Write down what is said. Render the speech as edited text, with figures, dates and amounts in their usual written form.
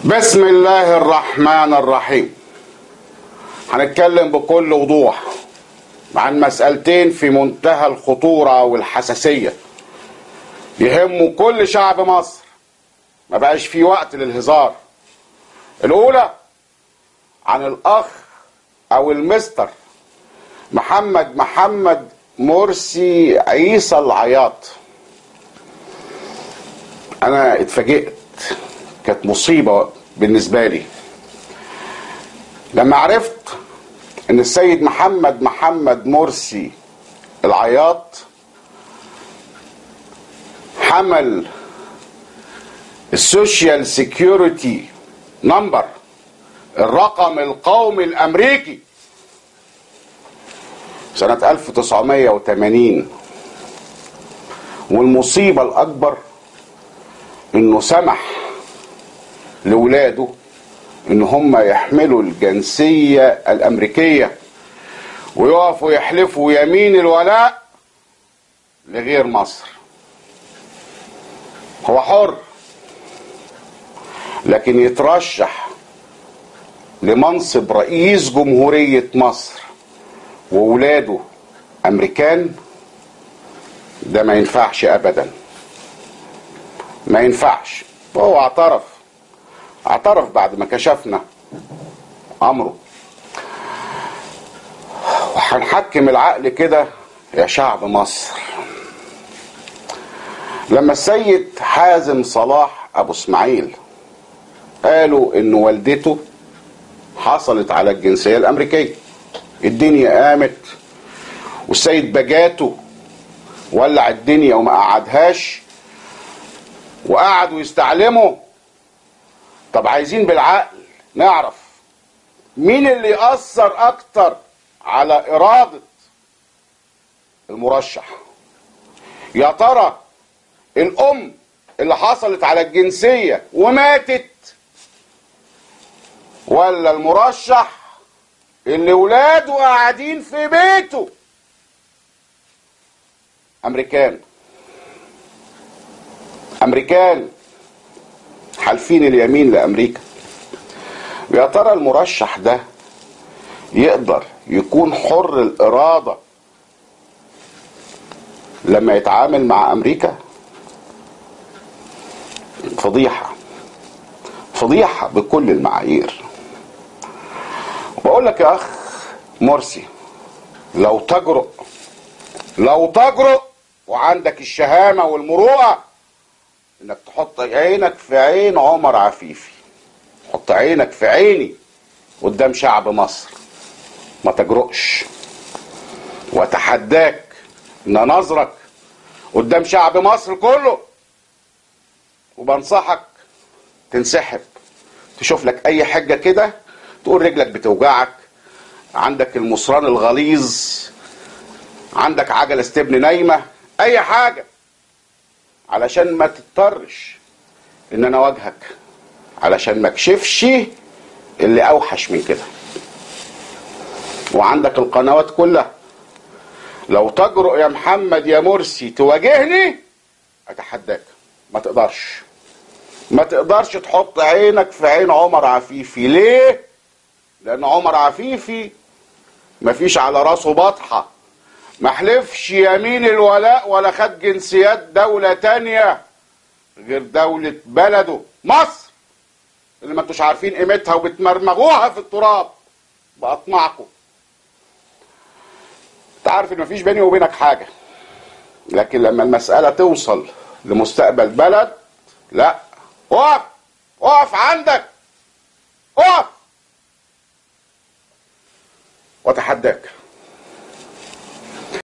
بسم الله الرحمن الرحيم. هنتكلم بكل وضوح عن مسألتين في منتهى الخطورة والحساسية يهموا كل شعب مصر، ما بقاش في وقت للهزار. الأولى عن الأخ أو المستر محمد مرسي عيسى العياط. أنا اتفاجئت، كانت مصيبة بالنسبة لي لما عرفت ان السيد محمد مرسي العياط حمل السوشيال سيكيورتي نمبر، الرقم القومي الامريكي، سنة 1980. والمصيبة الاكبر انه سمح لولاده ان هم يحملوا الجنسية الامريكية ويقفوا يحلفوا يمين الولاء لغير مصر. هو حر، لكن يترشح لمنصب رئيس جمهورية مصر وولاده امريكان؟ ده ما ينفعش ابدا، ما ينفعش. وهو اعترف بعد ما كشفنا امره. وهنحكم العقل كده يا شعب مصر. لما السيد حازم صلاح ابو اسماعيل قالوا ان والدته حصلت على الجنسية الامريكية، الدنيا قامت، والسيد بجاته ولع الدنيا وما قعدهاش، وقعدوا يستعلموا. طب عايزين بالعقل نعرف مين اللي يأثر اكتر على ارادة المرشح. يا ترى الام اللي حصلت على الجنسية وماتت، ولا المرشح اللي ولاده قاعدين في بيته امريكان حالفين اليمين لامريكا؟ يا ترى المرشح ده يقدر يكون حر الارادة لما يتعامل مع امريكا؟ فضيحة بكل المعايير. بقول لك يا اخ مرسي، لو تجرؤ وعندك الشهامة والمروءة انك تحط عينك في عين عمر عفيفي، حط عينك في عيني قدام شعب مصر، ما تجرؤش، واتحداك ان نظرك قدام شعب مصر كله. وبنصحك تنسحب، تشوف لك اي حاجة كده، تقول رجلك بتوجعك، عندك المصران الغليظ، عندك عجلة استبن نايمة، اي حاجة، علشان ما تضطرش ان انا اواجهك، علشان ما اكشفش اللي اوحش من كده. وعندك القنوات كلها، لو تجرؤ يا محمد يا مرسي تواجهني اتحداك. ما تقدرش تحط عينك في عين عمر عفيفي. ليه؟ لان عمر عفيفي مفيش على راسه بطحة، محلفش يمين الولاء ولا خد جنسيات دولة تانية غير دولة بلده مصر، اللي ما انتوش عارفين قيمتها وبتمرمغوها في التراب بأطماعكم. انت عارف ان مفيش بيني وبينك حاجة، لكن لما المسألة توصل لمستقبل بلد، لا، اقف عندك، اقف، واتحداك.